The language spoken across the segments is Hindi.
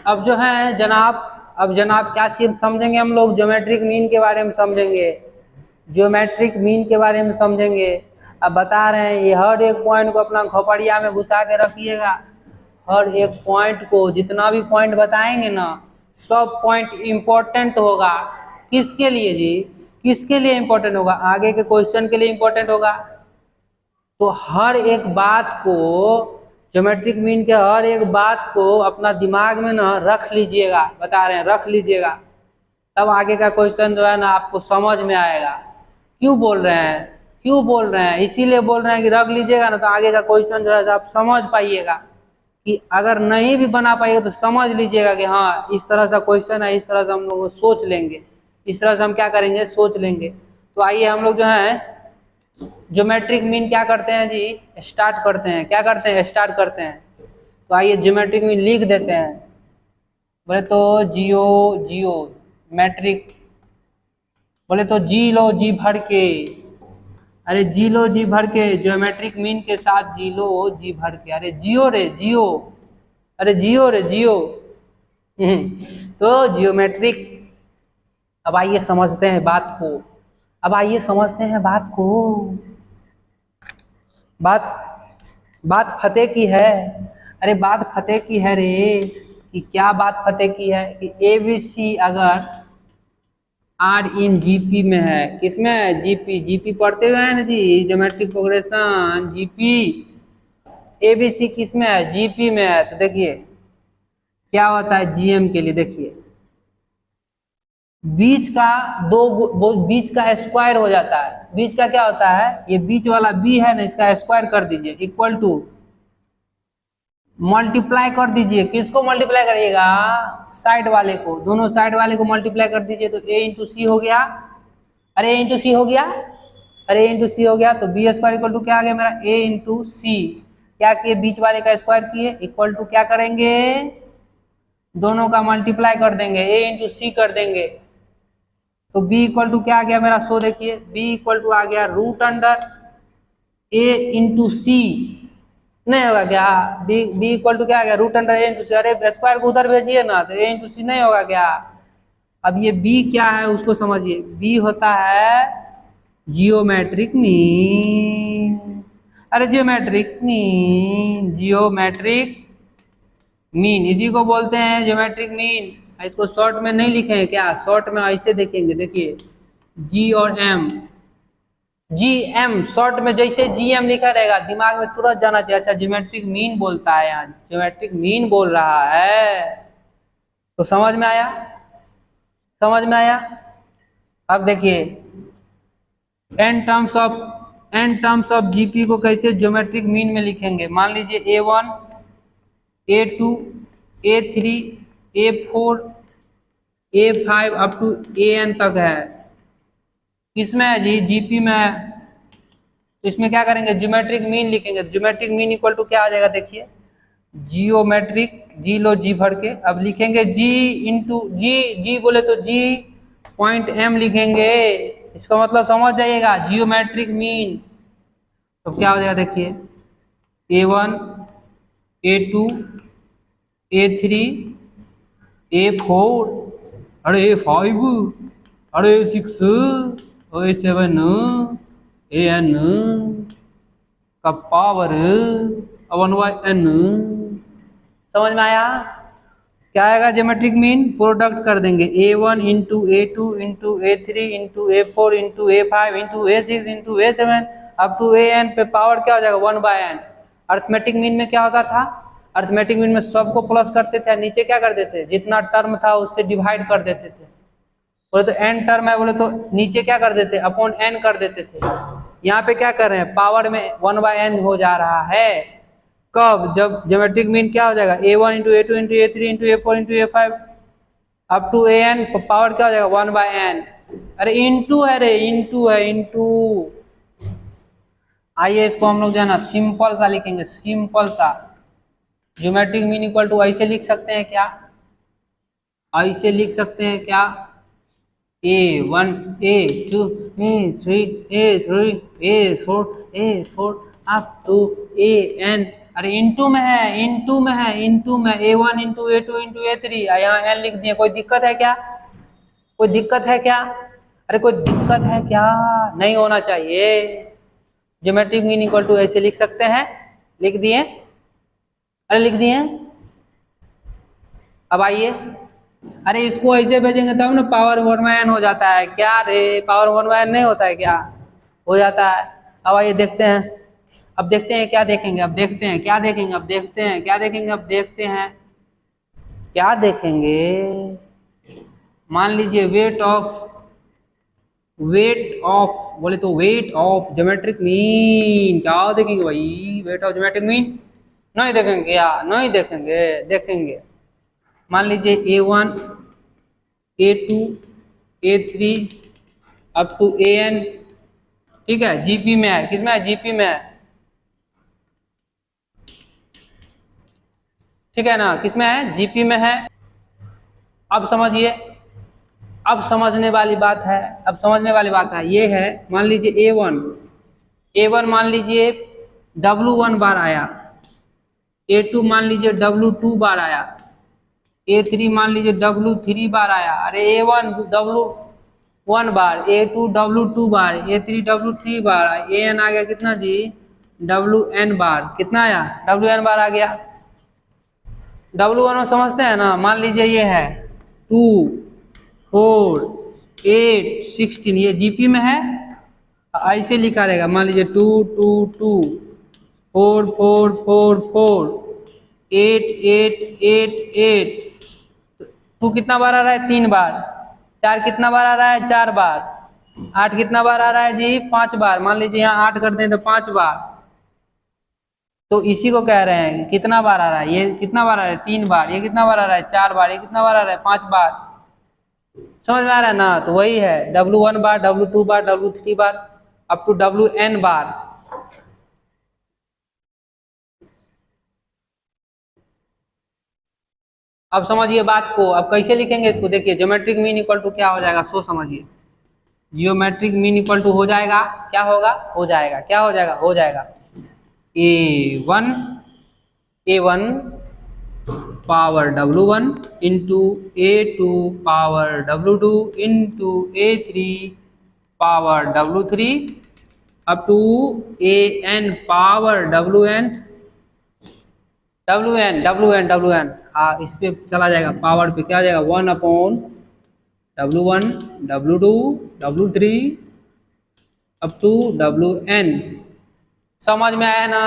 अब जो है जनाब, अब जनाब क्या चीज समझेंगे हम लोग, ज्योमेट्रिक मीन के बारे में समझेंगे, ज्योमेट्रिक मीन के बारे में समझेंगे। अब बता रहे हैं ये हर एक पॉइंट को अपना खोपड़िया में घुसा के रखिएगा। हर एक पॉइंट को, जितना भी पॉइंट बताएंगे ना, सब पॉइंट इम्पोर्टेंट होगा। किसके लिए जी, किसके लिए इम्पोर्टेंट होगा? आगे के क्वेश्चन के लिए इम्पोर्टेंट होगा। तो हर एक बात को, ज्योमेट्रिक मीन के हर एक बात को अपना दिमाग में ना रख लीजिएगा, बता रहे हैं रख लीजिएगा, तब आगे का क्वेश्चन जो है ना आपको समझ में आएगा। क्यों बोल रहे हैं, क्यों बोल रहे हैं? इसीलिए बोल रहे हैं कि रख लीजिएगा ना, तो आगे का क्वेश्चन जो है आप समझ पाइएगा। कि अगर नहीं भी बना पाइएगा तो समझ लीजिएगा कि हाँ इस तरह से क्वेश्चन है, इस तरह से हम लोग सोच लेंगे, इस तरह से हम क्या करेंगे, सोच लेंगे। तो आइए हम लोग जो है ज्योमेट्रिक मीन क्या करते हैं जी, स्टार्ट करते हैं। क्या करते हैं? स्टार्ट करते हैं। तो आइए ज्योमेट्रिक मीन लिख देते हैं। बोले तो जियो, जियो मैट्रिक, बोले तो जी लो जी भर के, अरे जी लो जी भर के, ज्योमेट्रिक मीन के साथ जी लो जी भर के, अरे जियो रे जियो, अरे जियो रे जियो। तो जियोमेट्रिक, अब आइए समझते हैं बात को, अब आइए समझते हैं बात को। बात, बात फतेह की है। अरे बात फतेह की है रे, कि क्या बात फतेह की है? कि ABC अगर आर इन जीपी में है, किसमें है? जीपी, जीपी पढ़ते हुए है ना जी, ज्योमेट्रिक प्रोग्रेशन जीपी। ABC किसमें है? जीपी में है। तो देखिए क्या होता है जीएम के लिए, देखिए बीच का बीच का स्क्वायर हो जाता है। बीच का क्या होता है? ये बीच वाला बी है ना, इसका स्क्वायर कर दीजिए, इक्वल टू मल्टीप्लाई कर दीजिए। किसको मल्टीप्लाई करिएगा? साइड वाले को, दोनों साइड वाले को मल्टीप्लाई कर दीजिए। तो ए इंटू सी हो गया, अरे इंटू सी हो गया, अरे इंटू सी हो गया। तो बी स्क्वायर इक्वल टू क्या आ गया मेरा? ए इंटू सी। क्या किए? बीच वाले का स्क्वायर किए, इक्वल टू क्या करेंगे? दोनों का मल्टीप्लाई कर देंगे, ए इंटू सी कर देंगे। तो बी इक्वल टू क्या आ गया मेरा? सो देखिए बी इक्वल टू आ गया रूट अंडर ए इंटू सी। नहीं होगा क्या? बी इक्वल टू क्या आ गया? रूट अंडर ए इंटू सी। अरे स्क्वायर को उधर भेजिए ना, तो ए इंटू सी नहीं होगा क्या? अब ये बी क्या है उसको समझिए। बी होता है जियोमेट्रिक मीन, अरे जियोमेट्रिक मीन, जियोमेट्रिक मीन इसी को बोलते हैं ज्योमेट्रिक मीन। इसको शॉर्ट में नहीं लिखेंगे क्या? शॉर्ट में ऐसे देखेंगे, देखिए जी और एम, जी एम शॉर्ट में जैसे जी एम लिखा रहेगा दिमाग में तुरंत जाना चाहिए, अच्छा ज्योमेट्रिक मीन बोलता है, यहाँ ज्योमेट्रिक मीन बोल रहा है। तो समझ में आया, समझ में आया। अब देखिए एन टर्म्स ऑफ जीपी को कैसे ज्योमेट्रिक मीन में लिखेंगे। मान लीजिए A1 A2 A3 A4 A5 up to AN तक है। किसमें है जी? जीपी में है। तो इसमें क्या करेंगे? ज्योमेट्रिक मीन लिखेंगे। ज्योमेट्रिक मीन इक्वल टू क्या आ जाएगा? देखिए जियोमेट्रिक, जी लो जी भर के, अब लिखेंगे जी इंटू जी, जी बोले तो जी पॉइंट एम लिखेंगे। इसका मतलब समझ जाइएगा, जियोमेट्रिक मीन। तो क्या हो जाएगा? देखिए A1 A2 A3 A4, अरे A5, अरे A6, A7 AN का पावर 1/n। समझ में आया? क्या आएगा? ज्योमेट्रिक मीन प्रोडक्ट कर देंगे A1 into A2 into A3 into A4 into A5 into A6 into A7 up to AN पे पावर क्या हो जाएगा? 1/n। अर्थमेटिक मीन में क्या होता था? अर्थमेटिक मीन में सबको प्लस करते थे, नीचे क्या कर देते? जितना टर्म था उससे डिवाइड कर देते थे। बोले तो n टर्म है, बोले तो नीचे क्या कर देते? अपॉन n कर देते थे। यहाँ पे क्या कर रहे हैं? पावर में 1/n हो जा रहा है। कब? जब ज्योमेट्रिक मीन क्या हो जाएगा? A1 into A2 into A3 into A4 into A5 up to AN, power क्या हो जाएगा? 1/n। अरे इंटू है रे, इंटू है, इंटू। आइए इसको हम लोग जो है ना सिंपल सा लिखेंगे, सिंपल सा। ज्योमेट्रिक मीन इक्वल टू ऐसे लिख सकते हैं क्या? ऐसे लिख सकते हैं क्या? A1 A2 A3 A4 A4 up to AN अरे इंटू में है, इंटू में है, इंटू में A1 into A2 into A3, यहाँ n लिख दिए। कोई दिक्कत है क्या? कोई दिक्कत है क्या? अरे कोई दिक्कत है क्या? नहीं होना चाहिए। ज्योमेट्रिक मीन इक्वल टू ऐसे लिख सकते हैं, लिख दिए। अरे लिख दिए। अब आइए, अरे इसको ऐसे भेजेंगे तब ना पावर 1/n हो जाता है क्या रे? पावर 1/n नहीं होता है क्या? हो जाता है। अब आइए देखते हैं, अब देखते हैं क्या देखेंगे, अब देखते हैं क्या देखेंगे, अब देखते हैं क्या देखेंगे, अब देखते हैं क्या देखेंगे। मान लीजिए वेट ऑफ बोले तो वेट ऑफ ज्योमेट्रिक मीन, क्या देखेंगे भाई? वेट ऑफ ज्योमेट्रिक मीन नहीं देखेंगे क्या? नहीं देखेंगे, देखेंगे। मान लीजिए A1 A2 A3 up to AN, ठीक है, जीपी में है। किसमें है? जीपी में है, ठीक है ना? किसमें है? जीपी में है। अब समझिए, अब समझने वाली बात है, अब समझने वाली बात है, ये है मान लीजिए A1 मान लीजिए W1 बार आया, A2 मान लीजिए W2 बार आया, A3 मान लीजिए W3 बार आया। अरे A1 W1 bar, A2 W2 bar, A3 W3 bar, AN आ गया कितना जी? WN बार। कितना आया? WN बार आ गया। W1 में समझते हैं ना? मान लीजिए ये है 2 4 8 16, ये जीपी में है, ऐसे लिखा रहेगा। मान लीजिए 2 2 2 4 4 4 4 8 8 8 8। 2 कितना बार आ रहा है? 3 बार। 4 कितना बार आ रहा है? 4 बार। 8 कितना बार आ रहा है जी? 5 बार। मान लीजिए यहाँ 8 कर दें तो 5 बार। तो इसी को कह रहे हैं कितना बार आ रहा है? ये कितना बार आ रहा है? 3 बार। ये कितना बार आ रहा है? 4 बार। ये कितना बार आ रहा है? 5 बार। समझ में आ रहा है ना? तो वही है W1 बार, W2 बार, W3 बार अप टू WN बार। अब समझिए बात को, अब कैसे लिखेंगे इसको? देखिए ज्योमेट्रिक मीन इक्वल टू क्या हो जाएगा, सो समझिए। जियोमेट्रिक मीन इक्वल टू हो जाएगा, क्या होगा? हो जाएगा, क्या हो जाएगा? हो जाएगा A1 power W1 into A2 power W2 into A3 power W3 up to AN power WN। हाँ, इस पे चला जाएगा, पावर पे क्या आ जाएगा? 1/W1 W2 W3 up to WN। समझ में आया ना?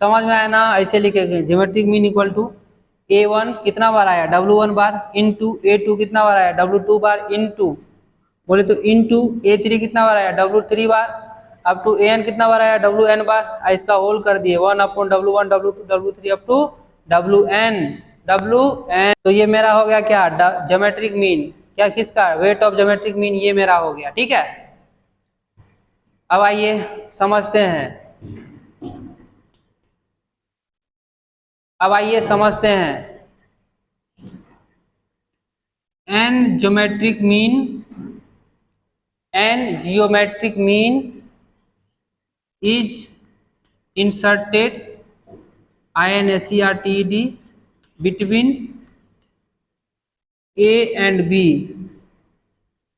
समझ में आया ना? ऐसे लिखेंगे geometric mean equal to A1 कितना बार आया? W1 बार इंटू A2 कितना बार आया? W2 बार इंटू बोले तो इंटू A3 कितना बार आया? W3 बार अप टू AN कितना बार आया? WN बार। इसका होल कर दिए 1/W1 W2 W3 up to WN। तो ये मेरा हो गया क्या? Geometric mean. क्या? किसका? वेट ऑफ ज्योमेट्रिक मीन, ये मेरा हो गया, ठीक है। अब आइए समझते हैं, अब आइए समझते हैं an geometric mean is inserted INSERTED between A and B।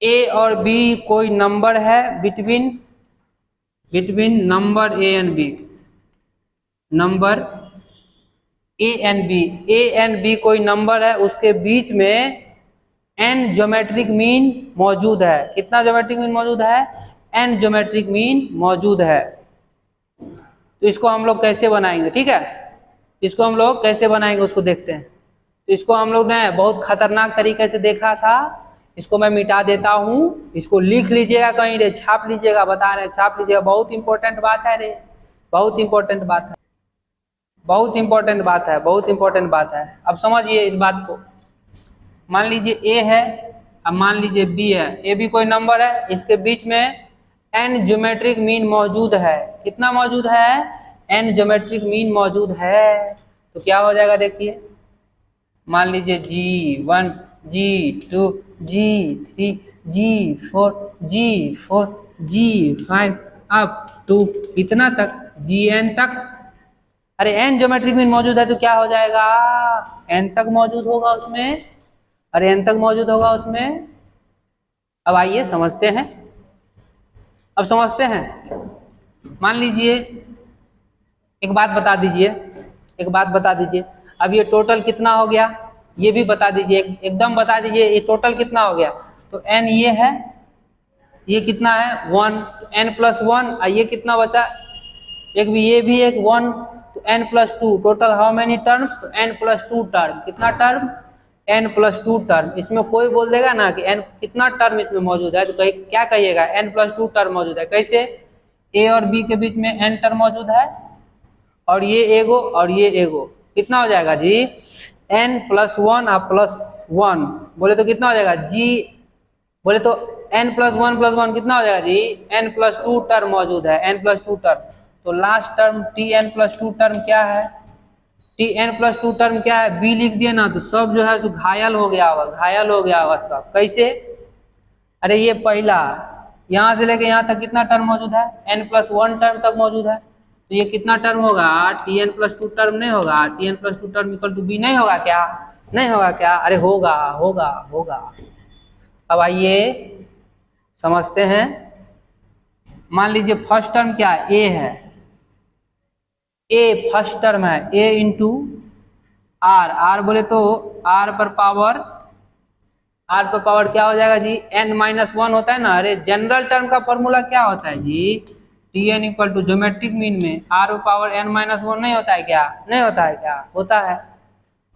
A और B कोई नंबर है between number A and B, number A and B कोई नंबर है, उसके बीच में n ज्योमेट्रिक मीन मौजूद है। कितना ज्योमेट्रिक मीन मौजूद है? n ज्योमेट्रिक मीन मौजूद है। तो इसको हम लोग कैसे बनाएंगे, ठीक है? इसको हम लोग कैसे बनाएंगे उसको देखते हैं। तो इसको हम लोग ने बहुत खतरनाक तरीके से देखा था, इसको मैं मिटा देता हूँ। इसको लिख लीजिएगा कहीं रे, छाप लीजिएगा, बता रहे छाप लीजिएगा, बहुत इंपॉर्टेंट बात है रे, बहुत इंपॉर्टेंट बात है, बहुत इंपॉर्टेंट बात है, बहुत इंपॉर्टेंट बात है। अब समझिए इस बात को। मान लीजिए A है, अब मान लीजिए B है। A B कोई नंबर है, इसके बीच में n ज्योमेट्रिक मीन मौजूद है। कितना मौजूद है? n ज्योमेट्रिक मीन मौजूद है। तो क्या हो जाएगा देखिए, मान लीजिए G1 G2 G3 G4 G5 up to कितना तक? Gn तक। अरे एन ज्योमेट्रिक मीन मौजूद है तो क्या हो जाएगा, एन तक मौजूद होगा उसमें। अरे एन तक मौजूद होगा उसमें। अब आइए समझते हैं, अब समझते हैं। मान लीजिए एक बात बता दीजिए, एक बात बता दीजिए, अब ये टोटल कितना हो गया ये भी बता दीजिए, एकदम बता दीजिए ये टोटल कितना हो गया। तो एन ये है, ये कितना है 1, तो एन प्लस 1, और ये कितना बचा, एक भी ये भी एक 1, तो N plus 2, total how many terms, तो एन प्लस 2 टर्म, कितना टर्म, एन प्लस 2 टर्म। इसमें कोई बोल देगा ना कि एन कितना टर्म इसमें मौजूद है, तो कहीं क्या कहिएगा, एन प्लस 2 टर्म मौजूद है। कैसे, ए और बी के बीच में एन टर्म मौजूद है, और ये एगो और ये एगो, कितना हो जाएगा जी, एन प्लस 1 और प्लस 1, बोले तो कितना हो जाएगा जी, बोले तो एन प्लस 1 कितना हो जाएगा जी, एन प्लस 2 टर्म मौजूद है, एन प्लस 2 टर्म। तो last term T N plus 2 term क्या है, टी एन प्लस 2 टर्म क्या है, बी लिख दिए ना, तो सब जो है जो घायल हो गया होगा, घायल हो गया होगा सब। कैसे, अरे ये पहला यहाँ से लेके यहाँ तक कितना टर्म मौजूद है, एन प्लस 1 टर्म तक मौजूद है, तो ये कितना टर्म होगा, टी एन प्लस 2 टर्म नहीं होगा, T N plus 2 term equal to B नहीं होगा क्या, नहीं होगा क्या, अरे होगा होगा होगा। अब आइए समझते हैं। मान लीजिए फर्स्ट टर्म क्या है, ए है, ए फर्स्ट टर्म है, ए इंटू आर, आर बोले तो आर पर पावर, आर पर पावर क्या हो जाएगा जी, एन माइनस 1 होता है ना। अरे जनरल टर्म का फॉर्मूला क्या होता है जी, T N equal to geometric mean में आर पर पावर एन माइनस 1 नहीं होता है क्या, नहीं होता है क्या, होता है।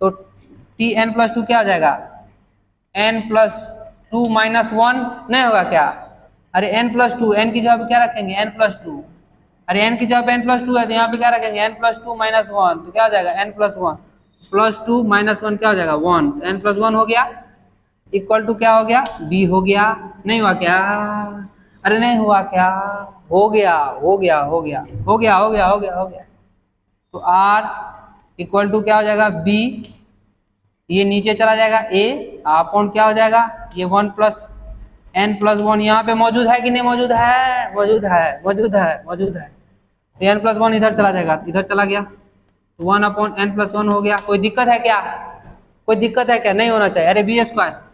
तो टी एन प्लस 2 क्या हो जाएगा, एन प्लस 2 माइनस 1 नहीं होगा क्या, अरे एन प्लस 2, एन की जगह क्या रखेंगे, एन प्लस 2, अरे एन की जगह एन प्लस 2 है तो यहाँ पे क्या रखेंगे, एन प्लस 2 माइनस 1, तो क्या हो जाएगा एन प्लस 1 प्लस 2 माइनस 1 क्या हो जाएगा 1, तो एन प्लस 1 हो गया, इक्वल टू क्या हो गया, बी हो गया, नहीं हुआ क्या, अरे नहीं हुआ क्या, हो गया हो गया हो गया हो गया हो गया हो गया हो गया। तो आर इक्वल टू क्या हो जाएगा बी, ये नीचे चला जाएगा ए, अपॉन क्या हो जाएगा ये 1 प्लस एन प्लस 1, यहाँ पे मौजूद है कि नहीं मौजूद है, मौजूद है मौजूद है मौजूद है। तो एन प्लस 1 इधर चला जाएगा, इधर चला गया, 1 अपॉन एन प्लस 1 हो गया। कोई दिक्कत है क्या, कोई दिक्कत है क्या, नहीं होना चाहिए। अरे बी स्क्वायर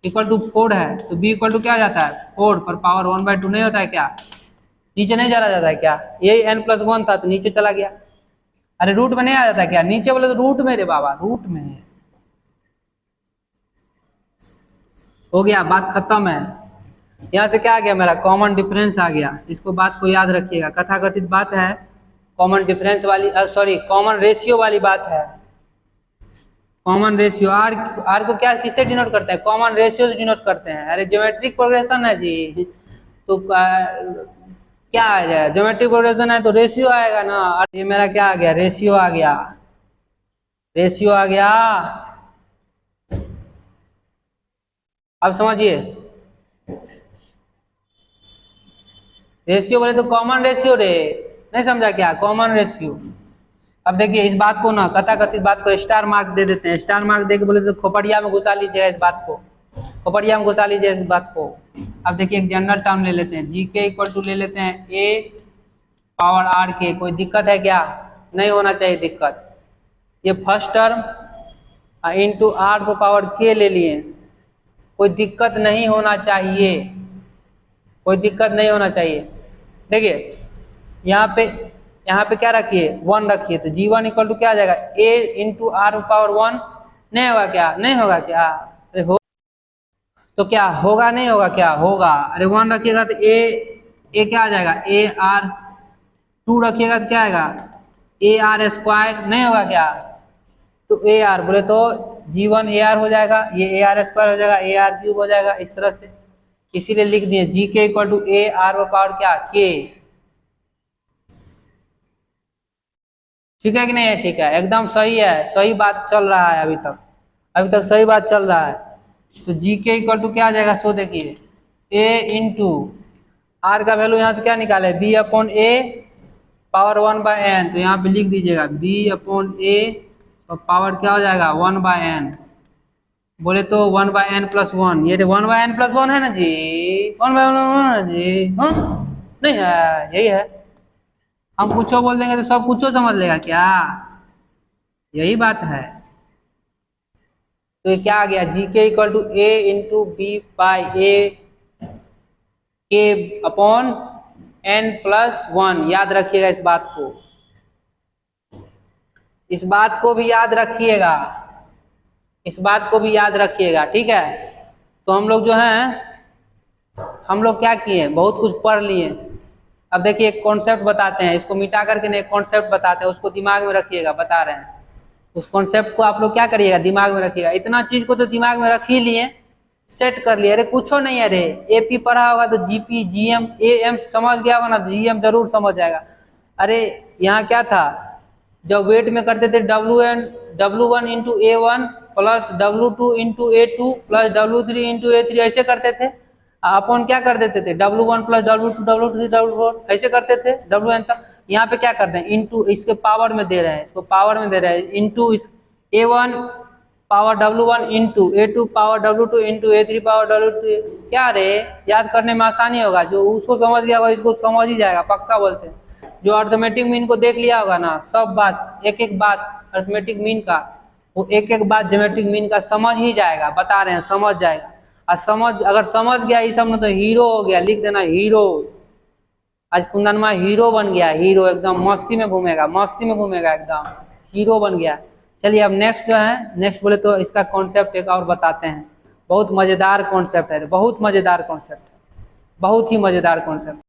इक्वल टू 4 है, तो बी इक्वल टू क्या हो जाता है 4 पर पावर 1/2 नहीं होता है क्या, नीचे नहीं चला जाता है क्या, यही एन प्लस 1 था तो नीचे चला गया। अरे रूट में नहीं आ जाता है क्या, नीचे बोले तो रूट में, रे बाबा रूट में हो गया, बात खत्म है। यहाँ से क्या आ गया मेरा, कॉमन डिफरेंस आ गया। इसको बात को याद रखिएगा, कथाकथित बात है, कॉमन डिफरेंस वाली, सॉरी कॉमन रेशियो वाली बात है। कॉमन रेशियो आर, आर को क्या किससे डिनोट करते हैं, कॉमन रेशियो से डिनोट करते हैं। अरे ज्योमेट्रिक प्रोग्रेशन है जी, तो क्या आ जाए, ज्योमेट्रिक प्रोग्रेशन है तो रेशियो आएगा ना। और ये मेरा क्या आ गया, रेशियो आ गया, रेशियो आ गया। अब समझिए, रेशियो बोले तो कॉमन रेशियो रे, नहीं समझा क्या, कॉमन रेशियो। अब देखिए इस बात को ना, कथाकथित बात को स्टार मार्क दे देते हैं, स्टार मार्क दे के बोले तो खोपड़िया में घुसा लीजिएगा इस बात को, खोपड़िया में घुसा लीजिए इस बात को। अब देखिए एक जनरल टर्म ले लेते हैं, जी के इक्वल टू ले लेते हैं ए पावर आर के, कोई दिक्कत है क्या, नहीं होना चाहिए दिक्कत। ये फर्स्ट टर्म इंटू आर को पावर के ले लिए, कोई दिक्कत नहीं होना चाहिए, कोई दिक्कत नहीं होना चाहिए। देखिए यहाँ पे क्या रखिए 1 रखिए, तो G1 इक्वल टू क्या आ जाएगा A इंटू आर पावर 1, नहीं होगा क्या, नहीं होगा क्या, अरे हो तो क्या होगा, नहीं होगा क्या, होगा। अरे 1 रखिएगा तो ए क्या आ जाएगा ए आर, 2 रखिएगा तो क्या आएगा ए आर स्क्वायर, नहीं होगा क्या, तो ए आर बोले तो G1 ए आर हो जाएगा, ये ए आर स्क्वायर हो जाएगा, ए आर क्यूब हो जाएगा, इस तरह से। इसीलिए लिख दिए G K equal to A R power क्या के, ठीक है कि नहीं है, ठीक है एकदम सही है, सही बात चल रहा है अभी तक, अभी तक सही बात चल रहा है। तो जी के इक्वल टू क्या आ जाएगा, सो देखिए ए इंटू आर का वैल्यू यहाँ से क्या निकाले बी अपॉन ए पावर 1/n, तो यहाँ पे लिख दीजिएगा बी अपॉन ए और पावर क्या हो जाएगा 1/n, बोले तो 1/n प्लस 1, ये 1/n प्लस 1 है ना जी, 1/n है जी, हाँ नहीं है, यही है। हम कुछ बोल देंगे तो सब कुछ समझ लेगा क्या? यही बात है। तो ये क्या आ गया, G K equal to A into B by A K upon N plus one. याद रखिएगा इस बात को, इस बात को भी याद रखिएगा, इस बात को भी याद रखिएगा, ठीक है। तो हम लोग जो हैं, हम लोग क्या किए, बहुत कुछ पढ़ लिए। अब देखिए एक कॉन्सेप्ट बताते हैं, इसको मिटा करके ना एक कॉन्सेप्ट बताते हैं, उसको दिमाग में रखिएगा, बता रहे हैं। उस कॉन्सेप्ट को आप लोग क्या करिएगा, दिमाग में रखिएगा। इतना चीज को तो दिमाग में रख ही लिए, सेट कर लिए। अरे कुछ नहीं है, अरे एपी पढ़ा होगा तो जीपी जीएम एएम समझ गया होगा ना, जीएम जरूर समझ जाएगा। अरे यहाँ क्या था, जब वेट में करते थे W1 into A1 plus W2 into A2 plus W3 into A3, ऐसे करते थे। अपन क्या कर देते थे, W1 plus W2 W3 W4 ऐसे करते थे, WN तक। यहाँ पे क्या करते हैं, इंटू इसके पावर में दे रहे हैं, इसको पावर में दे रहे हैं, इंटू इस A1 power W1 into A2 power W2 into A3 power W3। क्या रे, याद करने में आसानी होगा, जो उसको समझ गया होगा इसको समझ ही जाएगा, पक्का बोलते हैं। जो अर्थमेटिक मीन को देख लिया होगा ना, सब बात एक एक बात अर्थमेटिक मीन का, वो एक एक बात ज्योमेट्रिक मीन का समझ ही जाएगा, बता रहे हैं समझ जाएगा। और समझ, अगर समझ गया ये सब ना तो हीरो हो गया, लिख देना हीरो। आज कुंदनमा हीरो बन गया, हीरो एकदम मस्ती में घूमेगा, मस्ती में घूमेगा, एकदम हीरो बन गया। चलिए अब नेक्स्ट जो है, नेक्स्ट बोले तो इसका कॉन्सेप्ट एक और बताते हैं। बहुत मजेदार कॉन्सेप्ट है, बहुत मजेदार कॉन्सेप्ट, बहुत ही मजेदार कॉन्सेप्ट।